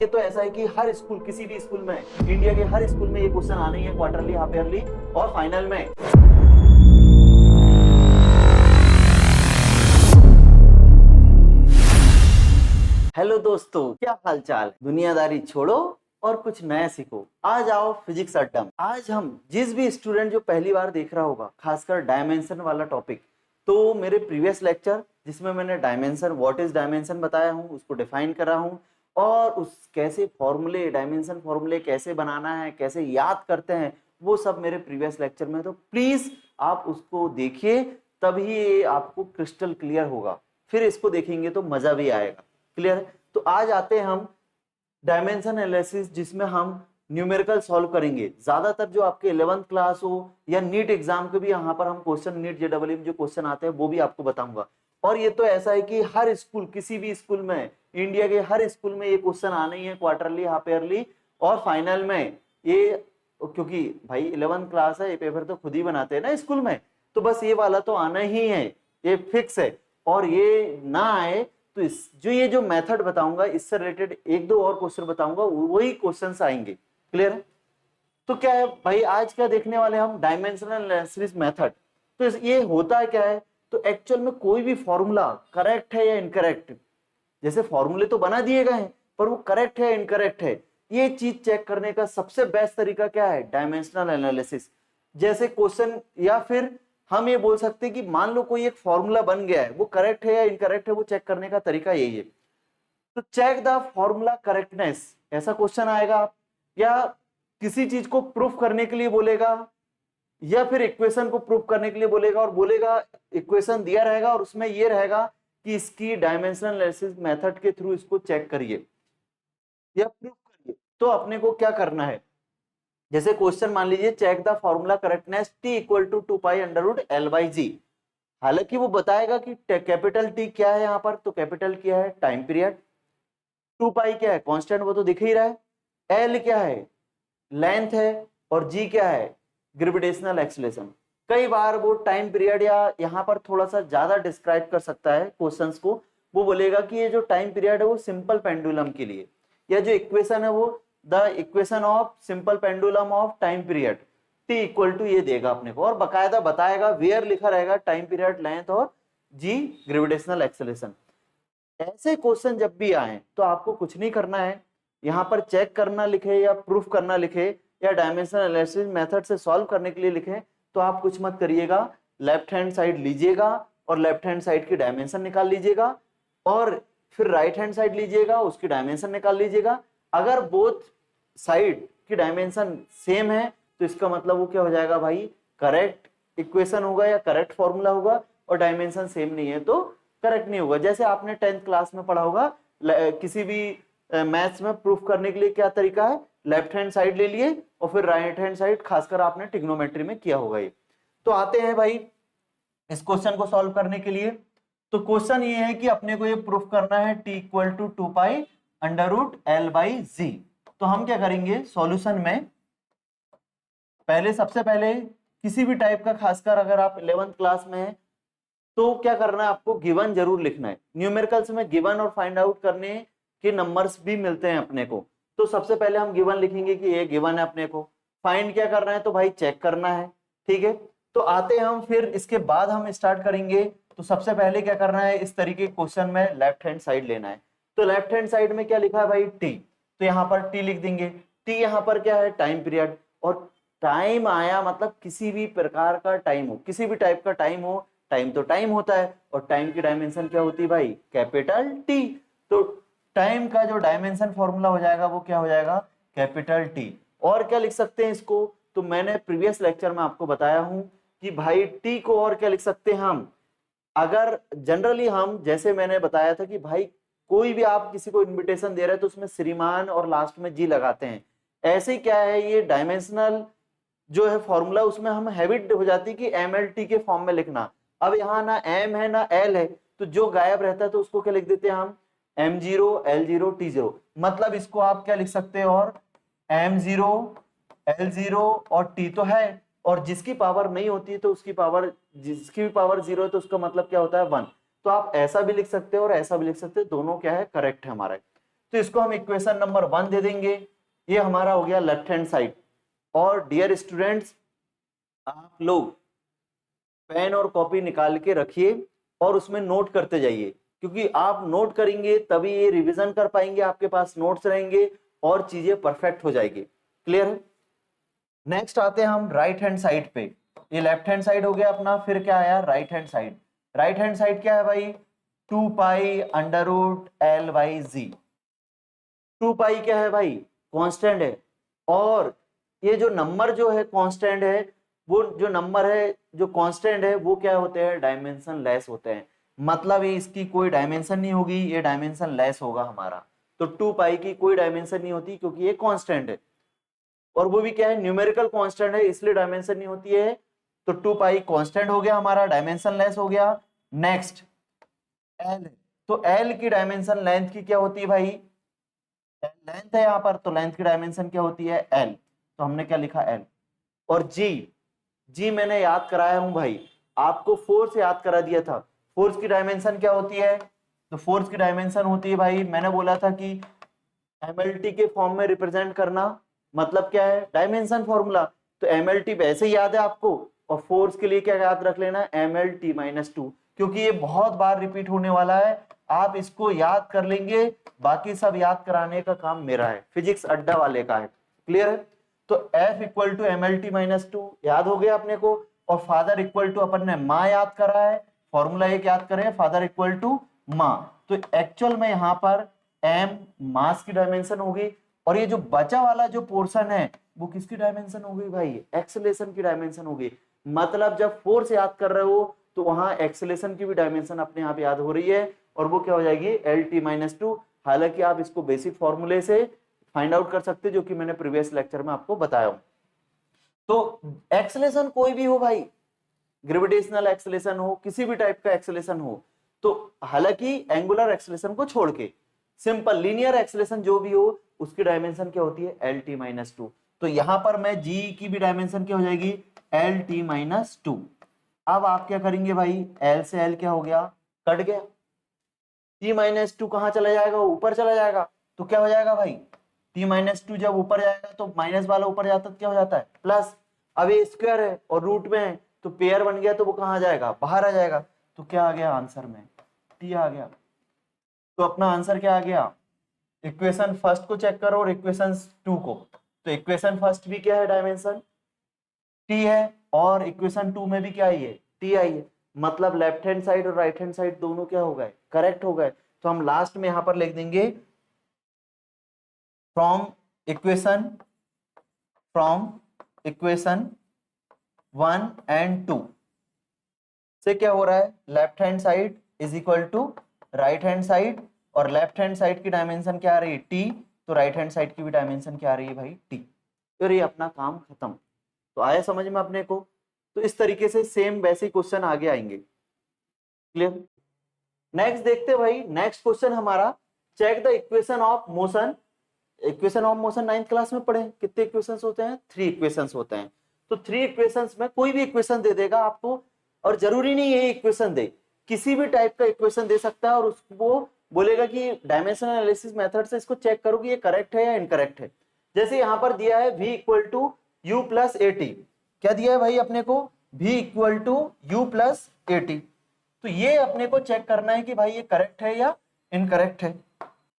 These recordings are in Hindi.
ये तो ऐसा है कि हर स्कूल, किसी भी स्कूल में, इंडिया के हर स्कूल में ये क्वेश्चन आने ही है, क्वार्टरली, हाफ ईयरली और फाइनल में। हेलो दोस्तों, क्या हाल चाल। दुनियादारी छोड़ो और कुछ नया सीखो। आज आओ फिजिक्स अड्डा। आज हम जिस भी स्टूडेंट जो पहली बार देख रहा होगा, खासकर डायमेंशन वाला टॉपिक, तो मेरे प्रीवियस लेक्चर जिसमें मैंने डायमेंशन, व्हाट इज डायमेंशन बताया हूँ, उसको डिफाइन करा हूँ और उस कैसे फॉर्मूले, डायमेंशन फॉर्मूले कैसे बनाना है, कैसे याद करते हैं, वो सब मेरे प्रीवियस लेक्चर में। तो प्लीज आप उसको देखिए, तभी ये आपको क्रिस्टल क्लियर होगा। फिर इसको देखेंगे तो मजा भी आएगा। क्लियर है? तो आज आते हैं हम डायमेंशन एनालिसिस, जिसमें हम न्यूमेरिकल सॉल्व करेंगे। ज्यादातर जो आपके 11th क्लास हो या नीट एग्जाम के भी यहाँ पर हम क्वेश्चन, नीट जेईई में जो क्वेश्चन आते हैं वो भी आपको बताऊंगा। और ये तो ऐसा है कि हर स्कूल, किसी भी स्कूल में, इंडिया के हर स्कूल में ये क्वेश्चन आने ही है, क्वार्टरली, हाफ ईयरली और फाइनल में। ये क्योंकि भाई 11th क्लास है, ये पेपर तो खुद ही बनाते हैं ना स्कूल में, तो बस ये वाला तो आना ही है, ये फिक्स है। और ये ना आए तो ये जो मेथड बताऊंगा, इससे रिलेटेड एक दो और क्वेश्चन बताऊंगा, वही क्वेश्चंस आएंगे। क्लियर है? तो क्या है भाई, आज क्या देखने वाले हम, डायमेंशनल एनालिसिस मेथड। तो ये होता है क्या है, तो एक्चुअल में कोई भी फॉर्मूला करेक्ट है या इनकरेक्ट, जैसे फॉर्मूले तो बना दिए गए हैं पर वो करेक्ट है इनकरेक्ट है, ये चीज चेक करने का सबसे बेस्ट तरीका क्या है, डायमेंशनल एनालिसिस। जैसे क्वेश्चन, या फिर हम ये बोल सकते हैं कि मान लो कोई एक फॉर्मूला बन गया है, वो करेक्ट है या इनकरेक्ट है, वो चेक करने का तरीका यही है। तो चेक द फॉर्मूला करेक्टनेस, ऐसा क्वेश्चन आएगा, या किसी चीज को प्रूफ करने के लिए बोलेगा, या फिर इक्वेशन को प्रूफ करने के लिए बोलेगा, और बोलेगा इक्वेशन दिया रहेगा और उसमें ये रहेगा कि इसकी डायमेंशनल एनालिसिस मेथड के थ्रू इसको चेक करिए या प्रूफ करिए। तो अपने को क्या करना है, जैसे क्वेश्चन मान लीजिए, check the formula correctness t equal to 2 pi under root L by G. हालांकि वो बताएगा कि कैपिटल टी क्या है यहाँ पर, तो कैपिटल क्या है, टाइम पीरियड, 2 पाई क्या है, कांस्टेंट, वो तो दिख ही रहा है, एल क्या है, लेंथ है, और जी क्या है, ग्रेविटेशनल एक्सीलरेशन। कई बार वो टाइम पीरियड या यहाँ पर थोड़ा सा ज्यादा डिस्क्राइब कर सकता है क्वेश्चंस को, वो बोलेगा कि ये जो टाइम पीरियड है वो सिंपल पेंडुलम के लिए, या जो इक्वेशन है वो the equation of simple pendulum of time period T equal to ये देगा अपने को, और बकायदा बताएगा, वेयर लिखा रहेगा टाइम पीरियड, लेंथ और जी ग्रेविटेशनल एक्सीलरेशन। ऐसे क्वेश्चन जब भी आए तो आपको कुछ नहीं करना है, यहाँ पर चेक करना लिखे या प्रूफ करना लिखे या डायमेंशनल एनालिसिस मेथड से सॉल्व करने के लिए लिखे, तो आप कुछ मत करिएगा, लेफ्ट हैंड साइड लीजिएगा और लेफ्ट हैंड साइड की डायमेंशन निकाल लीजिएगा, और फिर राइट हैंड साइड लीजिएगा, उसकी डायमेंशन निकाल लीजिएगा। अगर बोथ साइड की डायमेंशन सेम है तो इसका मतलब वो क्या हो जाएगा भाई, करेक्ट इक्वेशन होगा या करेक्ट फॉर्मूला होगा, और डायमेंशन सेम नहीं है तो करेक्ट नहीं होगा। जैसे आपने 10th क्लास में पढ़ा होगा, किसी भी मैथ्स में प्रूफ करने के लिए क्या तरीका है, लेफ्ट हैंड साइड ले लिए और फिर राइट हैंड साइड, खासकर आपने ट्रिग्नोमेट्री में किया होगा ये। तो आते हैं भाई इस क्वेश्चन को सॉल्व करने के लिए। तो क्वेश्चन ये है कि अपने को ये प्रूफ करना है t equal to 2 pi under root L by G. तो हम क्या करेंगे सॉल्यूशन में, पहले सबसे पहले किसी भी टाइप का, खासकर अगर आप 11th क्लास में है तो क्या करना है, आपको गिवन जरूर लिखना है। न्यूमेरिकल्स में गिवन और फाइंड आउट करने के नंबर्स भी मिलते हैं अपने को। तो सबसे पहले हम गिवन लिखेंगे कि ये गिवन है अपने को, फाइंड क्या करना है, तो भाई चेक करना है। ठीक है, तो आते हैं हम, फिर इसके बाद हम स्टार्ट करेंगे। तो सबसे पहले क्या करना है, इस तरीके के क्वेश्चन में लेफ्ट हैंड साइड लेना है। तो लेफ्ट हैंड साइड में क्या लिखा है भाई, टी, तो यहाँ पर टी लिख देंगे। टी यहाँ पर क्या है, टाइम पीरियड, और टाइम आया मतलब किसी भी प्रकार का टाइम हो, किसी भी टाइप का टाइम हो, टाइम तो टाइम होता है, और टाइम की डायमेंशन क्या होती है भाई, कैपिटल टी। तो टाइम का जो डायमेंशन फॉर्मूला हो जाएगा वो क्या हो जाएगा, कैपिटल टी। और क्या लिख सकते हैं इसको, तो मैंने प्रीवियस लेक्चर में आपको बताया हूं कि भाई टी को और क्या लिख सकते हैं हम, अगर जनरली हम, जैसे मैंने बताया था कि भाई कोई भी आप किसी को इनविटेशन दे रहे हैं तो उसमें श्रीमान और लास्ट में जी लगाते हैं। ऐसे ही क्या है, ये डायमेंशनल जो है फॉर्मूला, उसमें हम हैबिट हो जाती है कि एम एल टी के फॉर्म में लिखना। अब यहाँ ना एम है ना एल है, तो जो गायब रहता है तो उसको क्या लिख देते हैं हम, M zero L zero T zero. मतलब इसको आप क्या लिख सकते हैं, और एम जीरो एल जीरो और टी तो है, और जिसकी पावर नहीं होती है तो उसकी पावर, जिसकी भी पावर जीरो है तो उसका मतलब क्या होता है, वन। तो आप ऐसा भी लिख सकते हो और ऐसा भी लिख सकते हो, दोनों क्या है, करेक्ट है हमारा। तो इसको हम इक्वेशन नंबर 1 दे देंगे। ये हमारा हो गया लेफ्ट हैंड साइड। और डियर स्टूडेंट्स, आप लोग पेन और कॉपी निकाल के रखिए और उसमें नोट करते जाइए, क्योंकि आप नोट करेंगे तभी ये रिवीजन कर पाएंगे, आपके पास नोट्स रहेंगे और चीजें परफेक्ट हो जाएगी। क्लियर है? नेक्स्ट आते हैं हम राइट हैंड साइड पे। ये लेफ्ट हैंड साइड हो गया अपना, फिर क्या आया right hand side. Right hand side क्या है भाई? 2 pi under root L by G. 2 pi क्या है भाई? कांस्टेंट है। और ये जो नंबर जो है कांस्टेंट है, वो जो नंबर है जो कांस्टेंट है वो क्या होते हैं? डायमेंशन लेस होते हैं। मतलब ये इसकी कोई डायमेंशन नहीं होगी, ये डायमेंशन लेस होगा हमारा। तो 2 पाई की कोई डायमेंशन नहीं होती क्योंकि ये कांस्टेंट है, और वो भी क्या है? न्यूमेरिकल कांस्टेंट है, इसलिए डायमेंशन नहीं होती है। तो 2 पाई कांस्टेंट हो गया हमारा, डायमेंशन लेस हो गया। नेक्स्ट एल, तो एल की डायमेंशन लेंथ की क्या होती है भाई? लेंथ है यहाँ पर, तो लेंथ की डायमेंशन क्या होती है? एल। तो हमने क्या लिखा? एल। और जी, जी मैंने याद कराया हूं भाई, आपको फोर्स याद करा दिया था। फोर्स की डायमेंशन क्या होती है? तो फोर्स की डायमेंशन होती है भाई, मैंने बोला था कि एमएलटी के फॉर्म में रिप्रेजेंट करना। मतलब क्या है? Dimension formula. तो एमएलटी वैसे ही याद है आपको, और फोर्स के लिए क्या याद रख लेना? एमएलटी माइनस 2, क्योंकि ये बहुत बार रिपीट होने वाला है। आप इसको याद कर लेंगे, बाकी सब याद कराने का काम मेरा है, फिजिक्स अड्डा वाले का है। क्लियर है? तो F equal to M L T minus 2 याद हो गया अपने को। और फादर इक्वल टू अपन ने माँ याद करा है, फॉर्मूला एक याद करें, फादर इक्वल टू माँ। तो एक्चुअल में यहाँ पर m मास की डायमेंशन होगी, और ये जो बचा वाला जो पोर्शन है वो किसकी डायमेंशन होगी भाई? एक्सेलेरेशन की डायमेंशन होगी। मतलब जब फोर्स याद कर रहे हो तो वहां एक्सेलेरेशन की भी डायमेंशन अपने आप याद हो रही है, और वो क्या हो जाएगी? L T minus 2। हालांकि आप इसको बेसिक फॉर्मूले से फाइंड आउट कर सकते, जो कि मैंने प्रीवियस लेक्चर में आपको बताया हूं। तो एक्सेलेरेशन कोई भी हो भाई, ग्रेविटेशनल एक्सेलेरेशन हो, किसी भी टाइप का एक्सेलेरेशन हो, तो हालांकि एंगुलर एक्सेलेरेशन को छोड़ के सिंपल लीनियर एक्सेलेरेशन जो भी हो उसकी डायमेंशन क्या होती है? L T minus 2। तो यहां पर मैं जी की भी डायमेंशन क्या हो जाएगी? L T minus 2। अब आप क्या करेंगे भाई? एल से एल क्या हो गया? कट गया। टी माइनस 2 कहां चला जाएगा? ऊपर चला जाएगा। तो क्या हो जाएगा भाई? टी माइनस 2 जब ऊपर जाएगा तो माइनस वाला ऊपर जाता तो क्या हो जाता है? प्लस। अब ये स्क्वायर है और रूट में है, तो पेयर बन गया, तो वो कहां जाएगा? बाहर आ जाएगा। तो क्या आ गया आंसर में? टी आ गया। तो अपना आंसर क्या आ गया? इक्वेशन फर्स्ट को चेक करो और इक्वेशन 2 को। तो इक्वेशन फर्स्ट भी क्या है? डायमेंशन टी है, और इक्वेशन 2 में भी क्या आई है? टी आई है। मतलब लेफ्ट हैंड साइड और राइट हैंड साइड दोनों क्या हो गए? करेक्ट हो गए। तो हम लास्ट में यहां पर लिख देंगे from equation from equation 1 and 2 से क्या हो रहा है? Left hand side is equal to right hand side, और लेफ्ट हैंड साइड की डायमेंशन क्या आ रही है? टी। तो राइट हैंड साइड की भी डायमेंशन क्या आ रही है भाई? टी। फिर ये अपना काम खत्म। तो आया समझ में अपने को? तो इस तरीके से सेम वैसे क्वेश्चन आगे आएंगे। क्लियर? नेक्स्ट देखते भाई, नेक्स्ट क्वेश्चन हमारा, check the equation of motion. Equation of motion 9th class में पढ़े, कितने इक्वेशंस होते हैं? 3 इक्वेशंस होते हैं। तो 3 इक्वेशंस में कोई भी इक्वेशन दे देगा आपको, और जरूरी नहीं ये इक्वेशन दे, किसी भी टाइप का इक्वेशन दे सकता है, और उसको बोलेगा कि डायमेंशनल एनालिसिस मेथड से इसको चेक करो कि ये करेक्ट है या इनकरेक्ट है। जैसे यहां पर दिया है v equal to u plus a t. क्या दिया है भाई अपने को? v equal to u plus a t. तो ये अपने को चेक करना है कि भाई ये करेक्ट है या इनकरेक्ट है।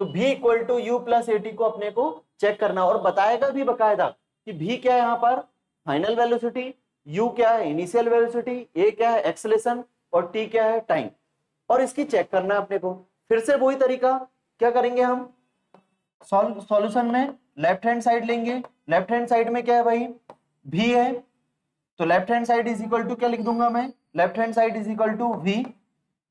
तो v equal to u plus a t को अपने को चेक करना, और बताएगा भी बकायदा कि v क्या है यहाँ पर? फाइनल वेलोसिटी, u क्या है? इनिशियल वेलोसिटी, a क्या है? एक्सेलेरेशन, और t क्या है? टाइम। और इसकी चेक करना है अपने को। फिर से वही तरीका, क्या करेंगे हम? सॉल्यूशन में लेफ्ट हैंड साइड लेंगे। लेफ्ट हैंड साइड में क्या है भाई? v है, तो left hand side is equal to क्या लिख दूंगा मैं? Left hand side is equal to v।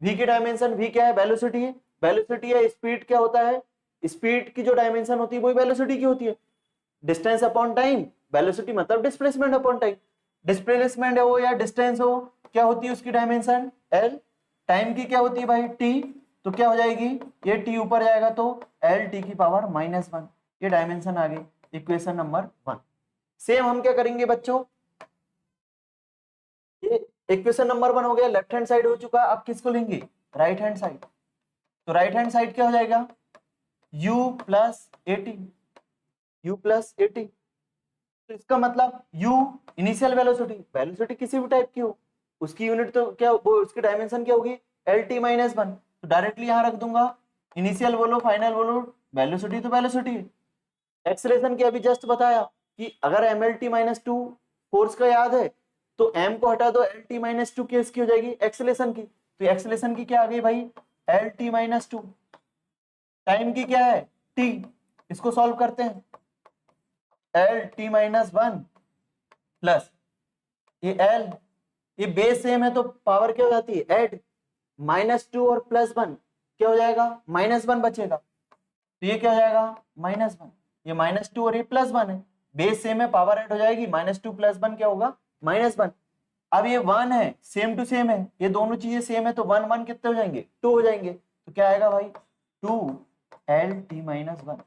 v की डायमेंशन, v क्या है? वेलोसिटी है। वेलोसिटी है, स्पीड क्या होता है? स्पीड की जो डायमेंशन होती है वही वेलोसिटी की होती है। डिस्टेंस अपॉन टाइम, वेलोसिटी मतलब डिस्प्लेसमेंट अपॉन टाइम। डिस्प्लेसमेंट हो या डिस्टेंस हो, क्या होती है उसकी डायमेंशन? l। टाइम की क्या होती है भाई? t। तो क्या हो जाएगी? ये t ऊपर जाएगा तो l t की पावर -1। ये डायमेंशन आ गई इक्वेशन नंबर 1। सेम हम क्या करेंगे बच्चों? ये इक्वेशन नंबर 1 हो गया, लेफ्ट हैंड साइड हो चुका। अब किसको लेंगे? Right hand side. तो राइट हैंड साइड क्या हो जाएगा? u plus 80, u plus 80। तो इसका मतलब u इनिशियल वेलोसिटी, वेलोसिटी किसी भी टाइप की हो उसकी यूनिट तो क्या वो उसकी डायमेंशन क्या होगी, एल टी माइनस वन। तो डायरेक्टली यहां रख दूंगा, इनिशियल बोलो फाइनल बोलो, वेलोसिटी तो वेलोसिटी। एक्सेलरेशन के अभी जस्ट बताया कि अगर M L T minus two force का याद है तो m को हटा दो, एल टी माइनस टू किसकी हो जाएगी, एक्सेलरेशन की। तो एक्सेलरेशन की क्या आ गई भाई, L T minus to. Time की क्या है, t। इसको सॉल्व करते हैं, L T minus one plus ये एल, ये बेस सेम है तो पावर क्या हो जाती है, ऐड। माइनस टू और प्लस वन क्या हो जाएगा, माइनस वन बचेगा। तो ये क्या हो जाएगा, माइनस वन। ये माइनस टू और ये प्लस वन है, बेस सेम है पावर ऐड हो जाएगी, माइनस टू प्लस वन क्या होगा, माइनस वन। अब ये वन है, सेम टू सेम है, ये दोनों चीजें सेम है तो वन वन कितने हो जाएंगे, टू हो जाएंगे। तो क्या आएगा भाई, two L T minus one.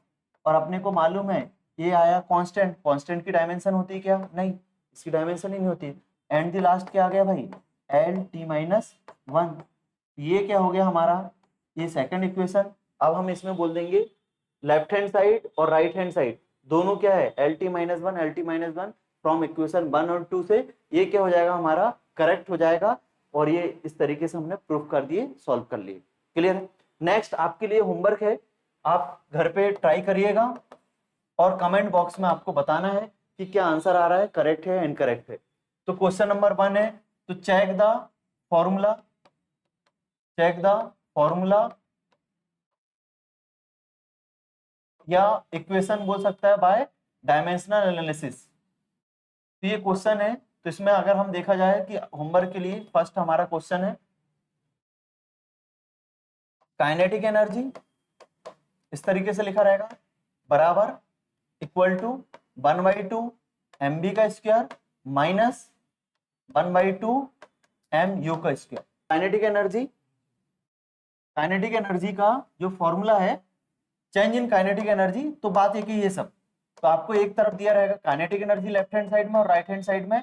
और अपने को मालूम है ये आया कांस्टेंट, कांस्टेंट की डायमेंशन होती है क्या, नहीं, इसकी डायमेंशन ही नहीं होती। एंड द लास्ट क्या आ गया भाई, एल टी माइनस वन। ये क्या हो गया हमारा, ये सेकंड इक्वेशन। अब हम इसमें बोल देंगे लेफ्ट हैंड साइड और राइट हैंड साइड दोनों क्या है, L T minus one, L T minus one from equation one और टू से ये क्या हो जाएगा हमारा, करेक्ट हो जाएगा। और ये इस तरीके से हमने प्रूफ कर दिए, सॉल्व कर लिए। क्लियर है। नेक्स्ट आपके लिए होमवर्क है, आप घर पे ट्राई करिएगा और कमेंट बॉक्स में आपको बताना है कि क्या आंसर आ रहा है, करेक्ट है इनकरेक्ट है। तो क्वेश्चन नंबर वन है, तो check the formula, check the formula या इक्वेशन बोल सकता है बाय डायमेंशनल एनालिसिस। तो ये क्वेश्चन है, तो इसमें अगर हम देखा जाए कि होमवर्क के लिए फर्स्ट हमारा क्वेश्चन है काइनेटिक एनर्जी, इस तरीके से लिखा रहेगा, बराबर इक्वल टू 1/2 mv का स्क्वायर माइनस 1/2 mu का square. Kinetic energy, kinetic energy का जो फॉर्मूला है चेंज इन काइनेटिक एनर्जी, तो बात है कि ये सब तो आपको एक तरफ दिया रहेगा kinetic energy left hand side में और राइट हैंड साइड में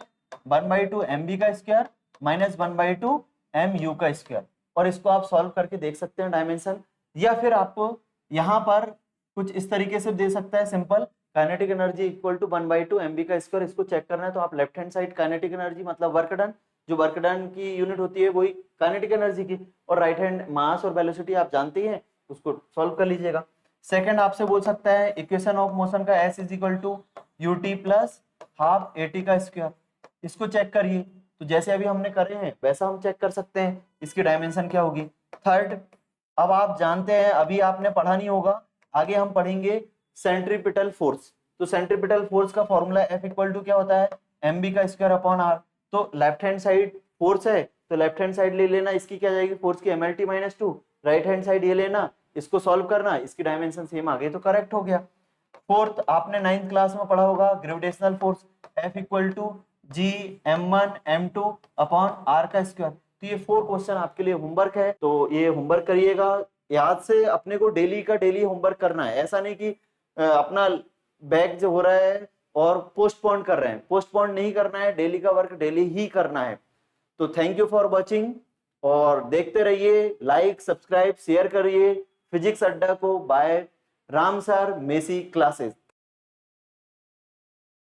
1/2 mv का स्क्वायर माइनस 1/2 mu का स्क्वायर। और इसको आप सॉल्व करके देख सकते हैं डायमेंशन, या फिर आपको यहाँ पर कुछ इस तरीके से दे सकता है simple, kinetic energy equal to 1/2 mv का स्क्वायर। इसको चेक करना है तो आप left hand side kinetic energy मतलब वर्क डन, जो वर्क डन की यूनिट होती है वही काइनेटिक एनर्जी की, और राइट हैंड मास और वेलोसिटी आप जानते ही हैं, उसको सॉल्व कर लीजिएगा। सेकंड आपसे बोल सकता है इक्वेशन ऑफ मोशन का s is equal to ut plus half at का स्क्वायर, इसको चेक करिए। तो जैसे अभी हमने करे हैं वैसा हम चेक कर सकते हैं, इसकी डायमेंशन क्या होगी। थर्ड, अब आप जानते हैं अभी आपने पढ़ा नहीं होगा, आगे हम पढ़ेंगे सेंट्रीपिटल फोर्स। तो सेंट्रीपिटल फोर्स का फॉर्मूला F इक्वल टू क्या होता है, mb का स्क्वायर अपॉन r। तो लेफ्ट हैंड साइड फोर्स है तो लेफ्ट हैंड साइड ले लेना, इसकी क्या जाएगी फोर्स की mlt minus two, right hand side ये लेना, इसको सॉल्व करना, इसकी डायमेंशन सेम आ गई तो करेक्ट हो गया। फोर्थ, आपने 9th क्लास में पढ़ा होगा gravitational force F equal to G m1 m2 upon r का स्क्वायर। तो ये 4 क्वेश्चन आपके लिए होमवर्क है, तो ये होमवर्क करिएगा। याद से अपने को डेली का डेली होमवर्क करना है, ऐसा नहीं कि अपना बैग जो हो रहा है और पोस्टपोन कर रहे हैं, पोस्टपोन नहीं करना है, डेली का वर्क डेली ही करना है। तो थैंक यू फॉर वॉचिंग, और देखते रहिए, लाइक सब्सक्राइब शेयर करिए फिजिक्स अड्डा को बाय राम सर मेसी क्लासेस।